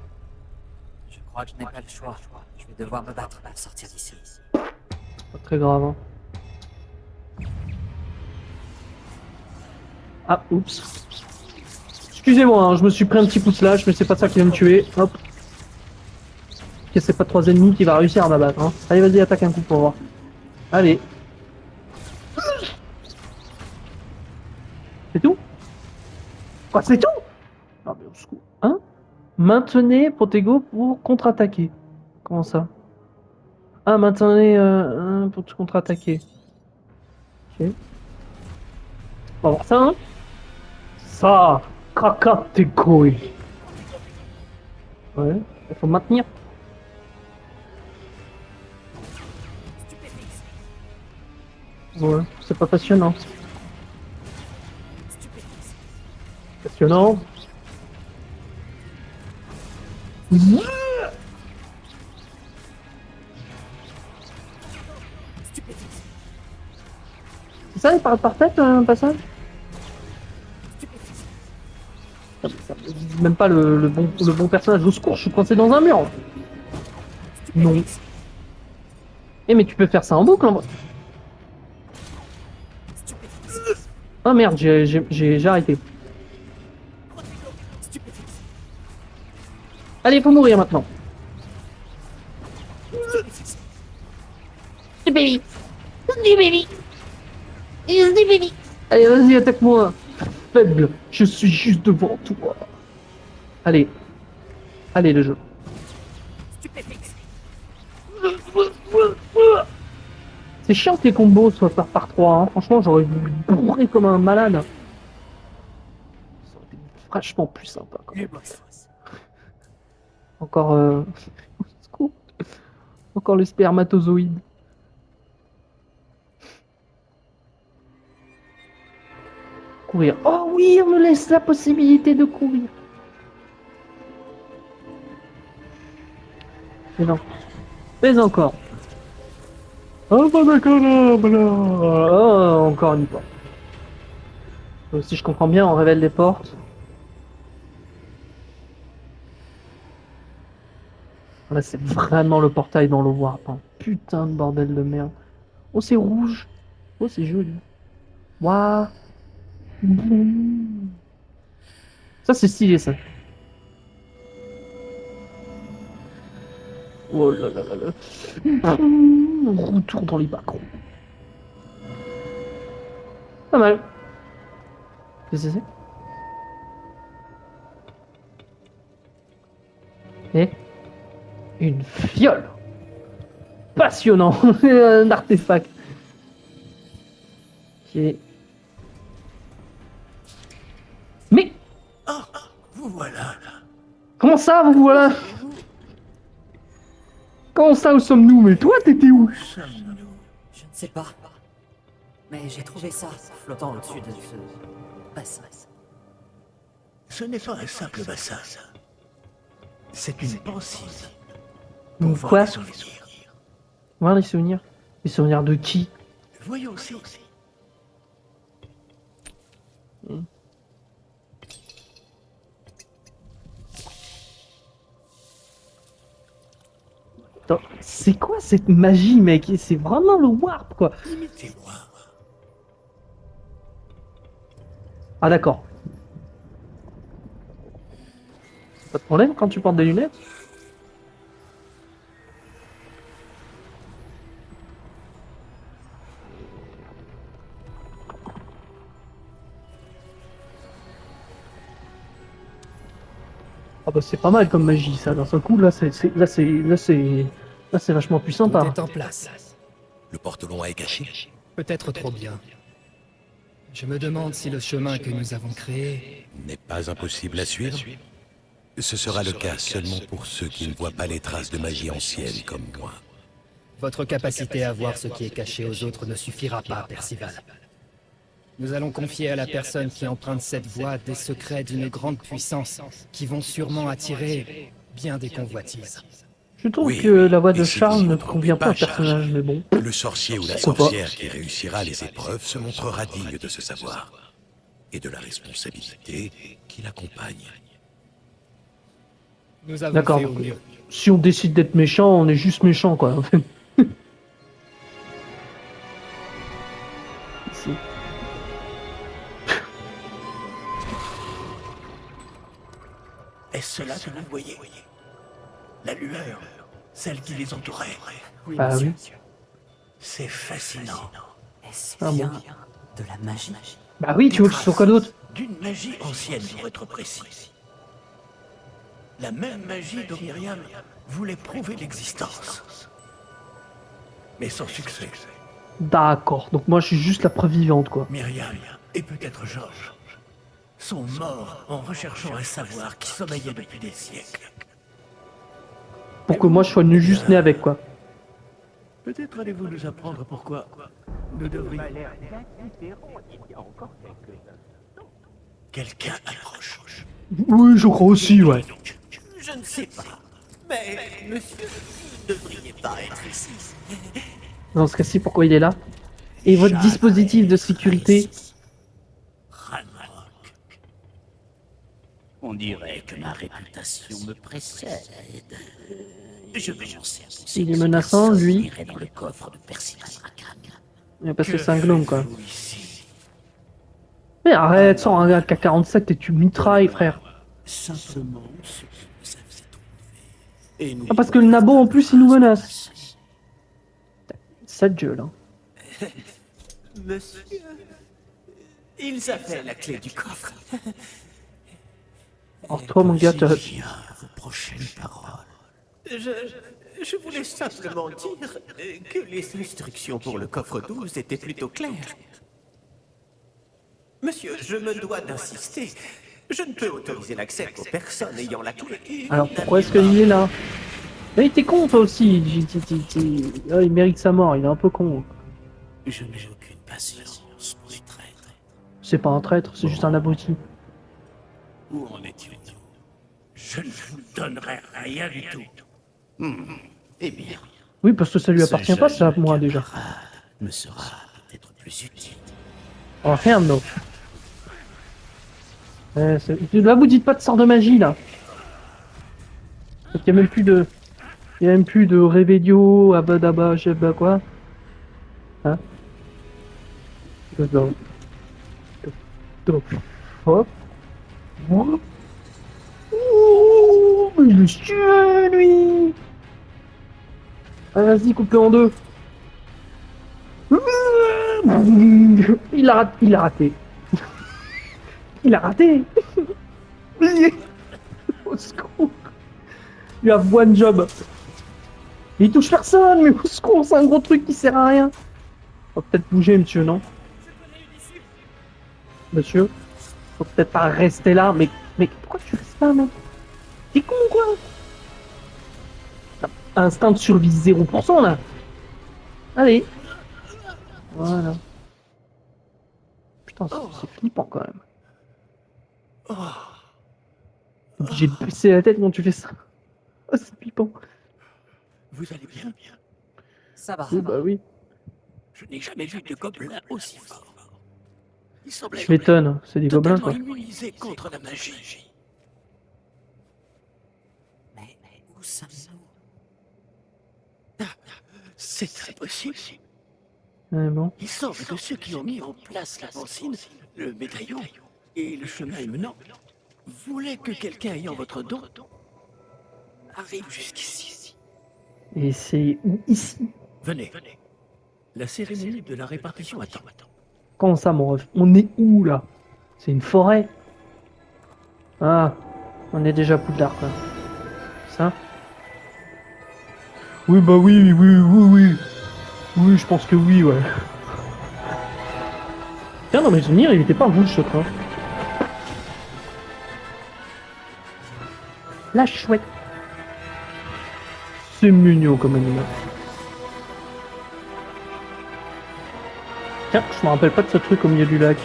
S3: Je crois que je n'ai pas le choix. Je vais devoir me battre pour sortir d'ici.
S1: Pas très grave. Hein. Ah, oups. Excusez-moi, hein, je me suis pris un petit coup de slash, mais c'est pas ça qui va me tuer. Hop. Ok, c'est pas 3 ennemis qui va réussir à m'abattre. Hein. Allez, vas-y, attaque un coup pour voir. Allez. C'est tout? Quoi, c'est tout? Ah, mais au secours. Hein? Maintenez Protego pour contre-attaquer. Comment ça? Ah, maintenez pour te contre-attaquer. Ok. On va voir ça, hein? Ça, Kakatekoi. Ouais, il faut maintenir. Ouais, c'est pas passionnant. Passionnant. C'est ça, il parle par tête, un passage? même pas le bon personnage. Au secours, je suis coincé dans un mur. Non. Eh mais tu peux faire ça en boucle en vrai. Ah merde, j'ai arrêté. Allez, faut mourir maintenant. Baby. Baby. Allez, vas-y, attaque-moi. Faible, je suis juste devant toi. Allez. Allez, le jeu. C'est chiant que les combos soient par 3, hein. Franchement, j'aurais voulu bourrer comme un malade. Ça aurait été vachement plus sympa. Quand même. Encore, encore le spermatozoïde. Courir. Oh oui, on me laisse la possibilité de courir. Mais non. Mais encore. Oh, bah d'accord, oh, encore une porte. Si je comprends bien, on révèle les portes. Là, c'est vraiment le portail dans le warp. Hein. Putain de bordel de merde. Oh, c'est rouge. Oh, c'est joli. Waouh. Ça, c'est stylé, ça. Oh là là là là. Retour dans les bacs. Pas mal. Qu'est-ce que c'est? Et une fiole. Passionnant. Un artefact. Ok. Mais
S4: Vous voilà.
S1: comment ça, vous voilà? Comment ça, où sommes-nous? Mais toi, t'étais où?
S3: Je ne sais pas. Mais j'ai trouvé ça flottant au-dessus de ce bassin.
S4: Ce n'est pas un simple bassin. C'est une pensée.
S1: Donc
S4: Pour
S1: quoi?
S4: voir les souvenirs.
S1: Voir les souvenirs. Les souvenirs de qui?
S4: Voyons aussi.
S1: Attends, c'est quoi cette magie, mec? C'est vraiment le warp, quoi.
S4: Imitez-moi.
S1: Ah d'accord. Pas de problème quand tu portes des lunettes? Ah bah c'est pas mal comme magie ça, d'un seul coup là c'est vachement plus sympa.
S7: Tout est en place.
S8: Le porte-long est caché.
S7: Peut-être trop bien. Je me demande si le chemin que nous avons créé...
S8: N'est pas impossible à suivre. Ce sera le cas seulement pour ceux qui ne voient pas les traces de magie ancienne comme moi.
S7: Votre capacité à voir ce qui est caché aux autres ne suffira pas, Percival. Nous allons confier à la personne qui emprunte cette voie des secrets d'une grande puissance qui vont sûrement attirer bien des convoitises.
S1: Je trouve
S8: Oui,
S1: que la voix de
S8: et si
S1: Charles
S8: vous
S1: ne
S8: vous trompez
S1: convient pas
S8: pas,
S1: au personnage, mais bon.
S8: Le sorcier ou la
S1: Pourquoi pas.
S8: sorcière qui réussira les épreuves se montrera digne de ce savoir et de la responsabilité qui l'accompagne.
S7: Nous avons
S1: D'accord.
S7: fait au mieux.
S1: Si on décide d'être méchant, on est juste méchant quoi. En fait. Ici.
S4: Est-ce cela que vous voyez? La lueur, celle qui les entourait.
S1: Ah oui.
S4: C'est fascinant.
S3: Est-ce
S1: Ah
S3: bien
S1: bon.
S3: de la magie?
S1: Bah oui, tu veux que ce soit quoi d'autre?
S4: D'une magie ancienne, pour être précis. La même magie dont Myriam voulait prouver l'existence. Mais sans succès.
S1: D'accord, donc moi je suis juste la preuve vivante quoi.
S4: Myriam, et peut-être Georges, sont morts en recherchant un savoir qui sommeillait depuis des siècles.
S1: Pour que moi je sois juste né avec quoi.
S4: Peut-être allez-vous nous apprendre pourquoi nous devrions... Quelqu'un approche.
S1: Oui, je crois aussi, ouais.
S6: Je ne sais pas. Mais, monsieur, vous ne devriez pas être ici.
S1: Dans ce cas-ci, pourquoi il est là? Et votre dispositif de sécurité?
S4: Ranrock.
S6: On dirait que ma réputation me précède. Je vais m'en servir.
S1: Il est menaçant, lui.
S6: Irait dans le coffre de Percival Rackham.
S1: Parce que c'est un gnome, quoi.
S6: Faites-vous ici?
S1: Mais arrête, sans un AK-47 et tu mitrailles, frère.
S6: Simplement ce que vous avez trouvé. Et nous
S1: Ah, parce que le nabo, en plus, il nous menace. Sale gueule, hein.
S6: Monsieur, ils avaient la clé du coffre.
S1: Alors toi, mon gars, t'as...
S6: J'y viens à vos prochaines paroles. Je voulais simplement dire que les instructions pour le coffre 12 étaient plutôt claires. Monsieur, je me dois d'insister. Je ne peux autoriser l'accès qu'aux personnes ayant la clé.
S1: Alors pourquoi est-ce qu'il est là? Mais t'es con, toi aussi. Ah, il mérite sa mort, il est un peu con.
S6: Je n'ai aucune patience pour les traîtres.
S1: C'est pas un traître, c'est juste un abruti.
S6: Où en étions-nous?
S4: Je ne vous donnerai rien du tout.
S6: Eh bien,
S1: Oui, parce que ça lui appartient pas, ça, moi, déjà.
S6: me sera peut-être plus utile.
S1: Oh, rien, non. Là, vous dites pas de sort de magie, là. Parce qu'il y a même plus de... Il y a même plus de Revelio, Abadaba, je sais pas quoi. Hein? Hop. Hop. Hop. Oh, mais il est chiant, lui. Ah, vas-y, coupe-le en deux. Il a raté. Il a raté. Il a raté. Au secours. You have one job. Il touche personne, mais au secours, c'est un gros truc qui sert à rien. Faut peut-être bouger, monsieur, non? Monsieur? Faut peut-être pas rester là, mais pourquoi tu restes là, mec? T'es con, quoi? Instinct de survie 0%, là. Allez. Voilà. Putain, c'est flippant, quand même. J'ai baissé la tête quand tu fais ça. Oh, c'est flippant.
S4: Vous allez bien?
S2: Ça va.
S1: Oui, bah oui.
S4: Je n'ai jamais vu de gobelin aussi fort. Il semblait
S1: Je m'étonne, c'est des gobelins, quoi.
S4: totalement immunisé contre la magie.
S2: Mais où sommes-nous?
S4: C'est très possible.
S1: Ouais, bon.
S4: Il semble que ceux qui ont mis en place la benzine, le médaillon et le chemin émenant voulaient que quelqu'un ayant votre don arrive jusqu'ici.
S1: Et c'est où ici?
S4: Venez. La cérémonie de la répartition attend.
S1: Comment ça, mon ref? On est où, là? C'est une forêt? Ah, on est déjà à Poudlard, quoi. Ça? Oui, bah oui. Oui, je pense que oui, ouais. Tiens, dans mes souvenirs, il était pas rouge, ce train. La chouette. C'est mignon comme animal. Tiens, je me rappelle pas de ce truc au milieu du lac.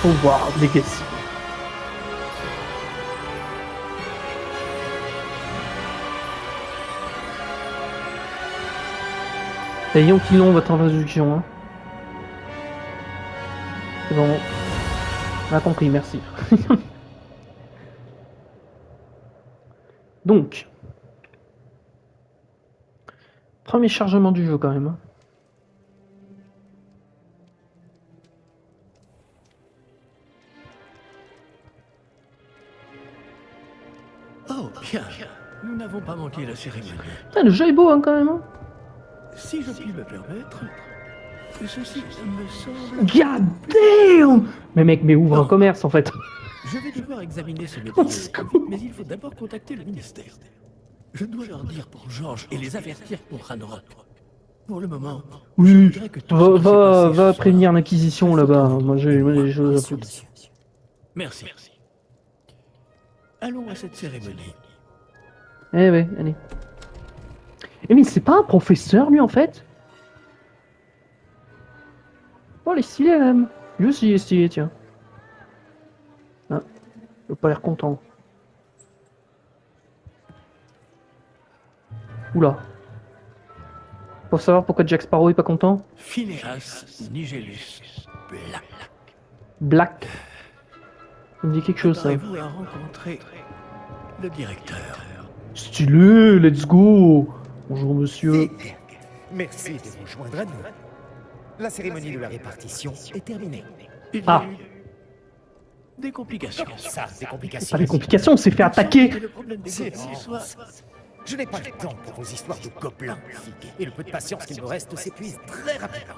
S1: Faut voir, Legacy. Ayons qui long votre introduction, hein. C'est bon. On a compris, merci. Donc. Premier chargement du jeu quand même.
S4: Oh, bien. Nous n'avons pas manqué la cérémonie.
S1: Putain, le jeu est beau hein, quand même. Hein.
S4: Si je puis me permettre, ceci me semble...
S1: God damn! Mais mec, mais ouvre un commerce en fait.
S4: Je vais devoir examiner ce
S1: Au
S4: métier,
S1: secours.
S4: mais il faut d'abord contacter le ministère. Je dois leur dire pour Georges et les avertir pour Ranrock. Pour le moment,
S1: Oui,
S4: voudrais que tout ce qui s'est passé
S1: va
S4: ce soir-
S1: prévenir l'inquisition là-bas. Moi j'ai des choses à foutre.
S4: Merci. Allons à cette cérémonie.
S1: Eh ouais, allez. Eh mais c'est pas un professeur lui en fait? Oh, il est stylé même. Lui aussi il est stylé, tiens. Ah, il a pas l'air content. Oula. Pour savoir pourquoi Jack Sparrow est pas content.
S4: Phineas Nigellus Black.
S1: Black. Ça me dit quelque chose, ça.
S4: Préparez-vous à rencontrer le directeur.
S1: Stylé, let's go. Bonjour, monsieur.
S9: Fig, merci de vous joindre à nous. La cérémonie de la répartition est terminée.
S4: Il y
S1: Ah.
S4: a eu des complications.
S9: Ça, des complications.
S1: Pas des complications, on s'est fait attaquer.
S4: Le problème des gobelins soit...
S9: Je n'ai pas le temps pour vos histoires de gobelins, Fig. Et le peu de patience qu'il me reste s'épuise très rapidement.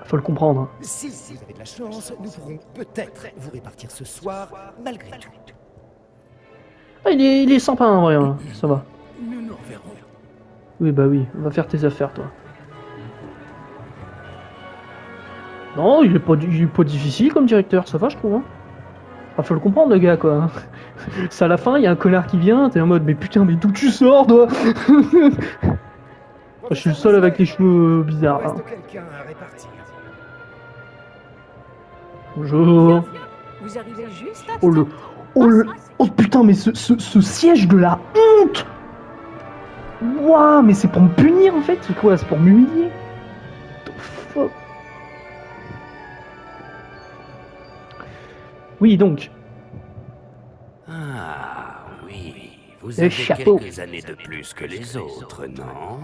S1: Faut le comprendre.
S9: Si vous avez de la chance, nous pourrons peut-être vous répartir ce soir, malgré tout.
S1: Ah, il est sympa en vrai, hein. Ça va.
S4: Nous nous reverrons.
S1: Oui, bah oui, on va faire tes affaires, toi. Non, il est pas difficile comme directeur, ça va, je trouve. Hein. Enfin, faut le comprendre, le gars, quoi. C'est à la fin, il y a un connard qui vient, t'es en mode, mais putain, mais d'où tu sors, toi? Je suis le seul avec les cheveux bizarres. Hein.
S9: Reste quelqu'un à répartir.
S1: Bonjour.
S10: Vous arrivez juste à
S1: Oh oh putain, mais ce siège de la honte! Ouah, mais c'est pour me punir en fait? C'est quoi? C'est pour m'humilier? What the fuck? Oui, donc.
S11: Ah, oui. Vous
S1: Le
S11: avez
S1: chapeau.
S11: quelques années de plus que les autres, non?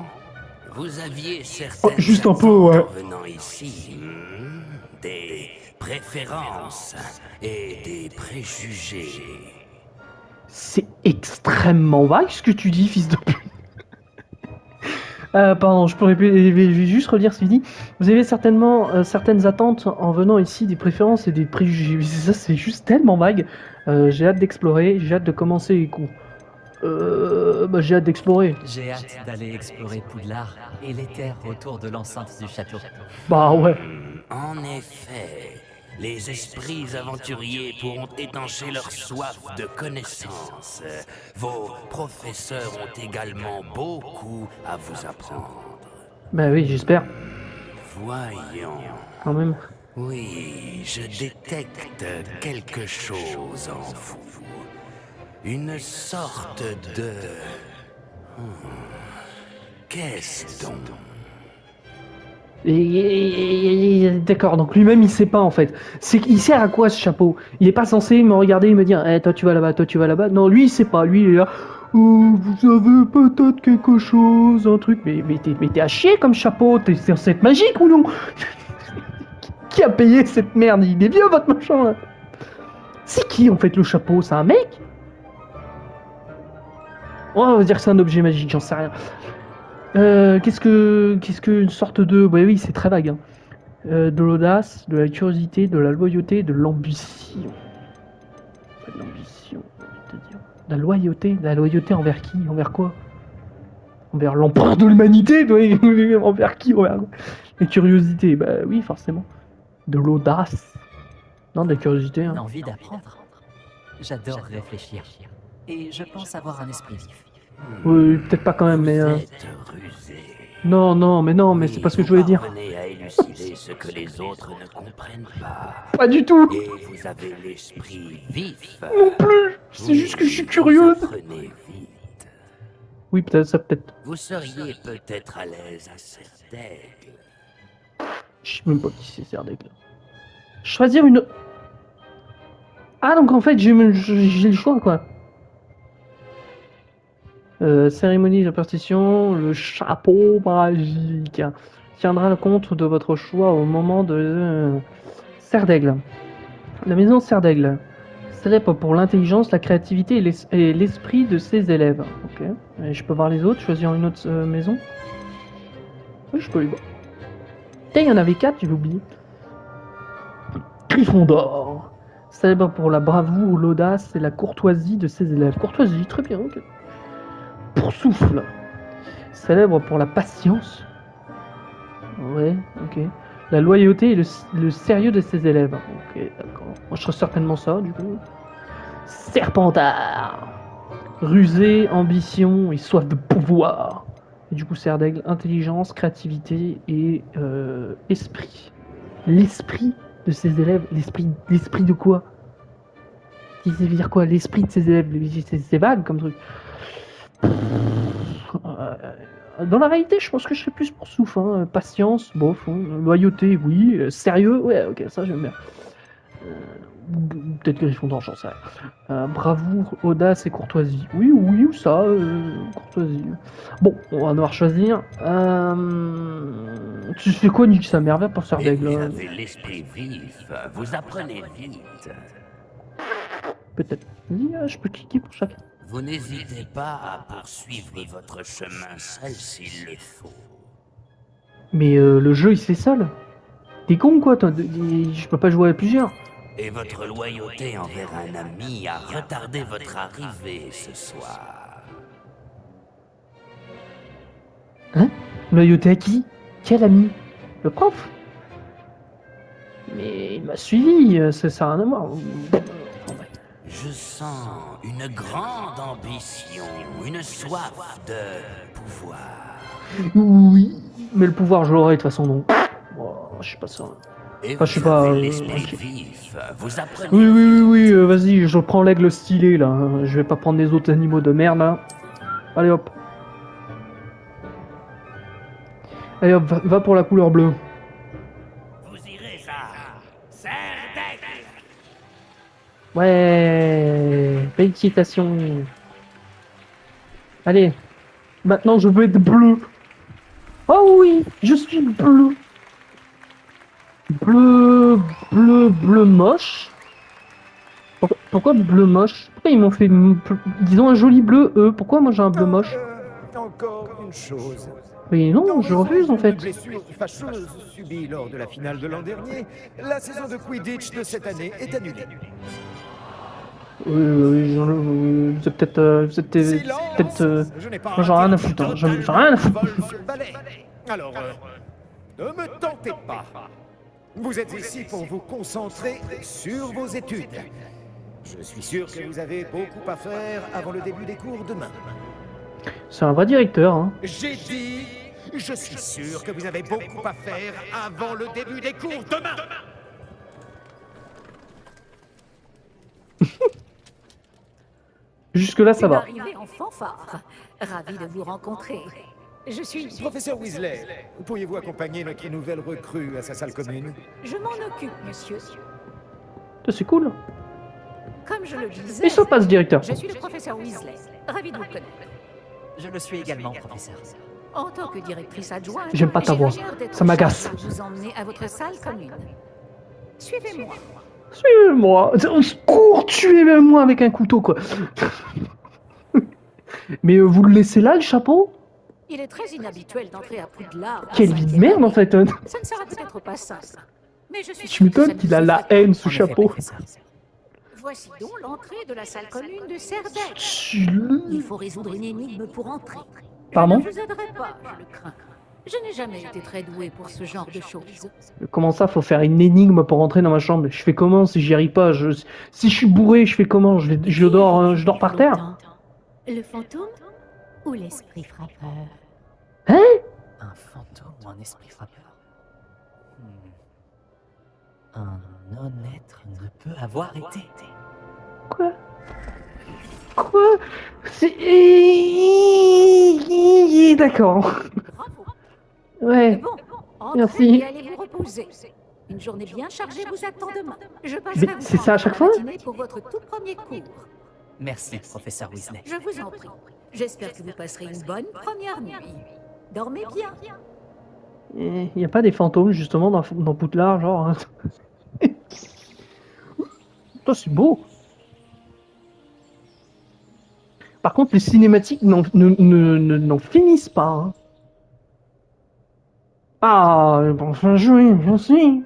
S11: Vous aviez
S1: Oh,
S11: certaines
S1: juste un peu, ouais.
S11: attentes en venant ici. Des préférences et des préjugés.
S1: C'est extrêmement vague ce que tu dis, fils de pute. Pardon, je vais juste relire ce qu'il dit. Vous avez certainement certaines attentes en venant ici, des préférences et des préjugés. Ça, c'est juste tellement vague. J'ai hâte d'explorer, j'ai hâte de commencer les cours. Bah, j'ai hâte d'explorer.
S3: J'ai hâte d'aller explorer Poudlard et les terres autour de l'enceinte du château.
S1: Bah ouais.
S11: En effet, les esprits aventuriers pourront étancher leur soif de connaissances. Vos professeurs ont également beaucoup à vous apprendre.
S1: Bah oui, j'espère,
S11: Voyons.
S1: quand même.
S11: Oui, je détecte quelque chose en vous. Une sorte de... Qu'est-ce donc?
S1: D'accord, donc lui-même il sait pas en fait. Il sert à quoi ce chapeau? Il est pas censé me regarder et me dire toi tu vas là-bas, toi tu vas là-bas. Non, lui il sait pas, lui il est là. Oh, vous avez peut-être quelque chose, un truc. Mais t'es à chier comme chapeau, t'es censé être magique ou non? Qui a payé cette merde? Il est bien votre machin là. C'est qui en fait le chapeau? C'est un mec? Oh, on va dire que c'est un objet magique, j'en sais rien. Qu'est-ce que une sorte de... Ouais, oui, c'est très vague. Hein. De l'audace, de la curiosité, de la loyauté, de l'ambition. Pas de l'ambition, j'ai envie de te dire. La loyauté? La loyauté envers qui? Envers quoi? Envers l'empereur de l'humanité? Envers qui? Envers quoi? La curiosité, bah oui, forcément. De l'audace. Non, de la curiosité. Hein.
S3: L'envie d'apprendre. J'adore réfléchir. Et je pense avoir un esprit vif.
S1: Oui, peut-être pas quand même, mais...
S11: Vous êtes rusé.
S1: Non, mais c'est pas ce que je voulais dire.
S11: Vous parvenez à élucider ce que les autres ne comprennent pas.
S1: Pas du tout!
S11: Et vous avez l'esprit vif.
S1: Non plus! C'est juste que je suis curieuse!
S11: Vous apprenez vite.
S1: Oui, peut-être, ça peut-être.
S11: Vous seriez peut-être à l'aise à Serdaigle.
S1: Je sais même pas qui c'est Serdaigle. Choisir une... Ah, donc en fait, j'ai le choix, quoi. Cérémonie de répartition, le chapeau magique tiendra compte de votre choix au moment de Serdaigle. La maison Serdaigle, célèbre pour l'intelligence, la créativité et l'esprit de ses élèves. Ok. Et je peux voir les autres, choisir une autre maison. Oui, je peux les voir. Putain, il y en avait 4, j'ai oublié. Gryffondor, célèbre pour la bravoure, l'audace et la courtoisie de ses élèves. Courtoisie, très bien. Ok. Pour souffle, célèbre pour la patience. Ouais, ok. La loyauté et le sérieux de ses élèves. Ok, d'accord. Moi, je serais certainement ça, du coup. Serpentard, rusé, ambition et soif de pouvoir. Et du coup, Serdaigle, intelligence, créativité et esprit. L'esprit de ses élèves. L'esprit de quoi? Ça veut dire quoi? L'esprit de ses élèves. C'est vague comme truc. Dans la réalité, je pense que je serais plus pour souffle. Hein. Patience, bof. Hein. Loyauté, oui. Sérieux, ouais, ok, ça j'aime bien. Peut-être Gryffondor, j'en sais rien. Bravoure, audace et courtoisie. Oui, oui, ou ça, courtoisie. Bon, on va devoir choisir. Tu fais quoi, nique sa mère, pour faire d'aigle.
S11: Vous avez l'esprit vif, vous apprenez vite.
S1: Peut-être. Je peux cliquer pour chacun.
S11: Vous n'hésitez pas à poursuivre votre chemin seul s'il le faut.
S1: Mais le jeu, il se fait seul. T'es con, quoi, toi. Je peux pas jouer à plusieurs.
S11: Et votre loyauté envers un ami a retardé votre arrivée ce soir.
S1: Hein? Loyauté à qui? Quel ami? Le prof? Mais il m'a suivi, ça sert à rien à voir.
S11: Je sens une grande ambition, une soif de pouvoir.
S1: Oui, mais le pouvoir, je l'aurai de toute façon, donc. Oh, je suis pas ça.
S11: Et
S1: enfin, je suis pas.
S11: l'esprit vif, vous apprenez.
S1: Oui, vas-y, je prends l'aigle stylé là. Je vais pas prendre les autres animaux de merde là. Allez hop. Allez hop, va pour la couleur bleue.
S11: Vous irez ça. Serre d'aigle.
S1: Ouais, félicitations. Allez, maintenant je veux être bleu. Oh oui, je suis bleu. Bleu moche. Pourquoi bleu moche? Pourquoi ils m'ont fait... Ils ont un joli bleu, eux. Pourquoi moi j'ai un bleu moche?
S9: Encore une chose.
S1: Mais non, je refuse en fait.
S9: Une blessure fâcheuse subie lors de la finale de l'an dernier, la saison de Quidditch de cette année est annulée.
S1: Oui, c'est peut-être... Moi j'en ai rien à foutre. Hein. J'en ai rien à foutre.
S9: Alors, ne me tentez pas. Vous êtes ici pour vous concentrer sur vos études. Je suis sûr que vous avez beaucoup à faire avant le début des cours demain.
S1: C'est un vrai directeur. Hein.
S9: J'ai dit, je suis sûr que vous avez beaucoup à faire avant le début des cours demain.
S1: Jusque-là, ça va.
S10: Arrivé en fanfare. Ravi de vous rencontrer. Je suis...
S9: Professeur Weasley, pourriez-vous accompagner notre nouvelle recrue à sa salle commune?
S10: Je m'en occupe, monsieur.
S1: C'est cool.
S10: Comme je le disais...
S1: Et ça passe, directeur.
S10: Je suis le professeur Weasley. Ravi de vous connaître.
S3: Je le suis également, professeur.
S10: En tant que directrice adjointe,
S1: j'aime pas ta voix. Ça m'agace.
S10: Je vous emmener à votre salle commune. Suivez-moi.
S1: Suivez-moi. Au secours, tuez-moi avec un couteau, quoi. Mais vous le laissez là, le chapeau?
S10: Il est très inhabituel d'entrer à Poudlard.
S1: Quelle vie de merde, en fait.
S10: Ça ne sera peut-être pas simple. Mais je suis
S1: Tu m'étonnes qu'il a la haine sous chapeau.
S10: Voici donc l'entrée de la salle commune de Serdaigle. Il faut résoudre une énigme pour entrer.
S1: Pardon?
S10: Je ne vous aiderai pas, je le crains. Je n'ai jamais été très doué pour ce genre de choses.
S1: Comment ça, faut faire une énigme pour rentrer dans ma chambre? Je fais comment si j'y arrive pas? Si je suis bourré, je fais comment? Je dors par terre?
S12: Le fantôme ou l'esprit frappeur?
S1: Hein?
S3: Un fantôme ou un esprit frappeur? Un non-être ne peut avoir été.
S1: Quoi? C'est... D'accord. Ouais.
S10: Bon,
S1: merci.
S10: Et allez vous reposer. Une journée bien chargée vous attend demain. Je passerai vous
S1: c'est ça à chaque fois?
S10: pour votre tout premier cours.
S3: Merci, professeur Weasley.
S10: Je vous en prie. J'espère que vous passerez une bonne première nuit. Dormez bien.
S1: Il n'y a pas des fantômes justement dans Poudlard, genre. Toi, c'est beau. Par contre, les cinématiques n'en finissent pas. Hein. Ah, enfin joué, merci.